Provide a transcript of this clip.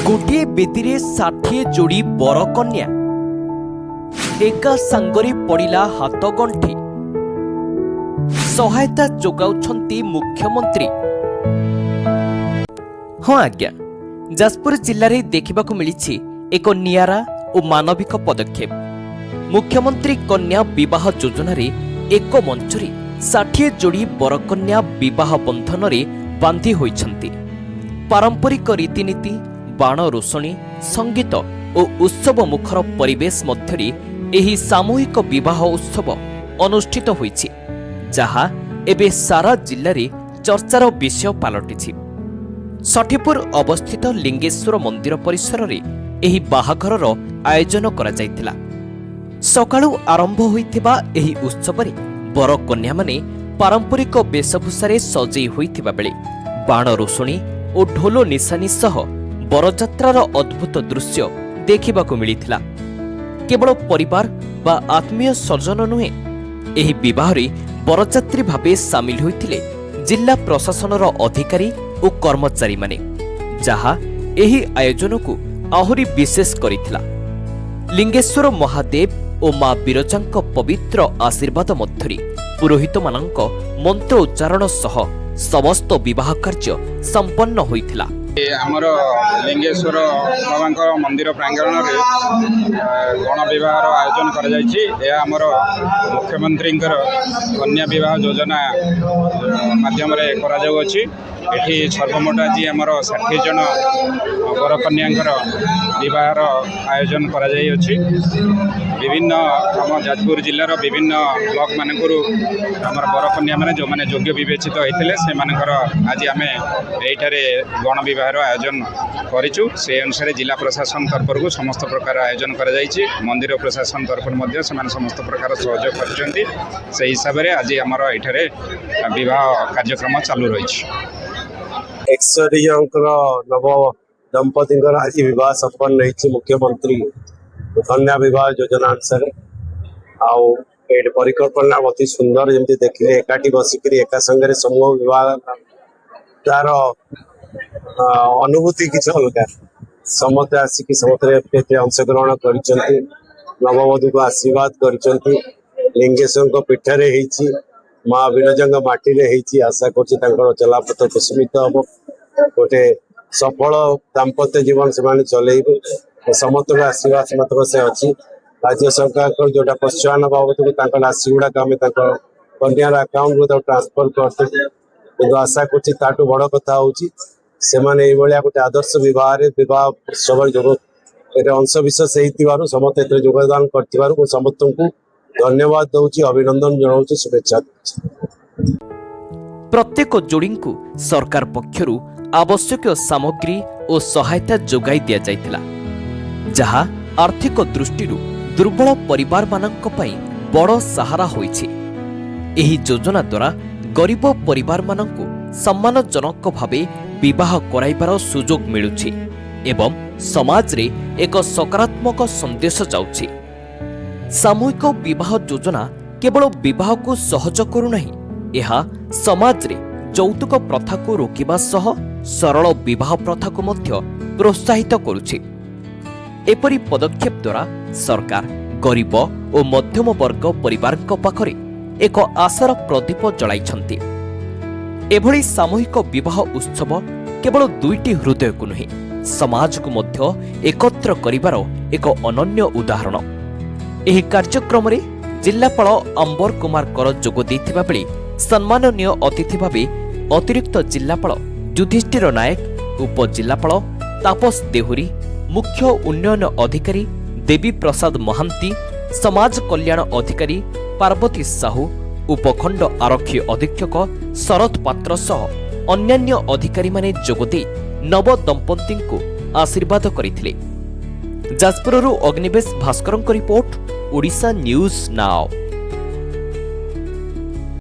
गोटे बेदी 60 जोड़ी बर कन्या एका सांगरे पड़िला हाथ गंठी सहायता जोगाउछंती मुख्यमंत्री। हाँ आज्ञा, जाजपुर जिले में देखा मिली एक नियारा और मानविक पदक्षेप। मुख्यमंत्री कन्या विवाह योजना रे एक मंचरे 60 जोड़ी बरकन्या विवाह बंधन रे बांधी होइछंती। पारंपरिक रीतिनीति, बाण रोषणी, संगीत और उत्सव मुखर परिवेश मध्यरे एही सामूहिक विवाह उत्सव अनुष्ठित होइछि, जहा एबे सारा जिल्ला रे चर्चार विषय पालटिछि। सठीपुर अवस्थित लिंगेश्वर मंदिर परिसर रे एही बाहाघरर आयोजन करा जायतिला। सकाळु आरंभ होइथिबा एही उत्सव रे बर कन्या माने पारंपरिक वेशभूषारे सजई होइथिबा बेले बाण रोषणी और ढोल निशानी सह बरजात्रार अद्भुत दृश्य देखिबाकू मिलिथिला। केवल परिवार बा आत्मीय सज्जन नुहे, एही विवाहरे बरजात्री भावे सामिल होइथिले जिला प्रशासनर अधिकारी और कर्मचारी माने, जहा एही आयोजनकू आहुरी विशेष करिथिला। लिंगेश्वर महादेव और मां बिरजांक पवित्र आशीर्वाद मध्यरे पुरोहित मानक मंत्र उच्चारण सह समस्त विवाह कार्य संपन्न होइथिला। आमर लिंगेश्वर बाबा मंदिर प्रांगण में गण विवाह आयोजन कर मुख्यमंत्री कन्या विवाह योजना माध्यम एठी सर्वमोट आज आमर 60 जन बर कन्या विवाह आयोजन कर विभिन्न आम जाजपुर जिलार विभिन्न ब्लॉक मानक आमर बर कन्या मैंने जो मैंने योग्य विवेचित होते से आज आम ये गण विवाह आयोजन करूँ। से अनुसार जिला प्रशासन तरफ समस्त प्रकार आयोजन कर मंदिर प्रशासन तरफ समस्त प्रकार सहयोग कर हिसाब से आज आमर ये विवाह कार्यक्रम चालू रही। 61 नव दंपति आज विवाह संपन्न रही। मुख्यमंत्री कन्या विवाह योजना अनुसार परिकल्पना अति सुंदर जमी देखिए एकाठी बसिक एका संगे समूह विवाह तार अनुभूति किसी अलग समस्त आसिक समस्त अंशग्रहण कर नववधू को आशीर्वाद कर लिंगेश्वर पीठरे माँ बिरजांग माटी आशा कर चलापथ कुसुमित हम गोटे सफल दाम्पत्य जीवन से चलेबे समस्त आशीर्वाद मात्र से अच्छी राज्य सरकार जोटा प्रोत्साहन बाबद राशि गुड़ाक आम कन्यार अकाउंट को ट्रांसफर करते आशा कर बड़ कथा हूँ से गोटे आदर्श विवाह उत्सव अंशविशेष हो समस्त योगदान कर समस्त को धन्यवाद दूची, अभिनंदन जनाऊँ, शुभेच्छा। प्रत्येक जोड़ी को सरकार पक्षरु आवश्यक सामग्री और सहायता जोगाई दिया जायतिला, जहा आर्थिक दृष्टि दुर्बल परिवार मानक पई बड़ सहारा होइछि। एही योजना द्वारा गरीब परिवार मानक सम्मानजनक भावे विवाह कराइबार सुजोग मिलुछि एवं समाज रे एक सकारात्मक संदेश जाउछि। सामूहिक विवाह योजना केवल विवाह को सहज करू नहीं, यह समाज रे यौतुक प्रथा को रोकिबा सह सरल विवाह प्रथा को मध्य प्रोत्साहित करुछि। एपरि पदक्षेप द्वारा सरकार गरीब और मध्यम वर्ग परिवार पाखरे एक आशार प्रदीप जलाइछंती। एभली सामूहिक विवाह उत्सव केवल दुईटी हृदय को नहीं, समाज को मध्य एकत्र करिबार एक अनन्य उदाहरण। एही कार्यक्रम रे जिल्लापाल अंबर कुमार कर जोग देथिबा बेले सम्माननीय अतिथि भावे अतिरिक्त जिल्लापाल युधिष्ठिर नायक, उपजिल्लापाल तापस देहुरी, मुख्य उन्नयन अधिकारी देवी प्रसाद महांती, समाज कल्याण अधिकारी पार्वती साहू, उपखंड आरक्षी अधीक्षक शरद पात्र सह अन्यान्य अधिकारी माने जोगदे नव दंपति को आशीर्वाद करथिले। जाजपुररू अग्निवेश भास्करଙ୍କ रिपोर्ट, ओडिशा न्यूज नाउ।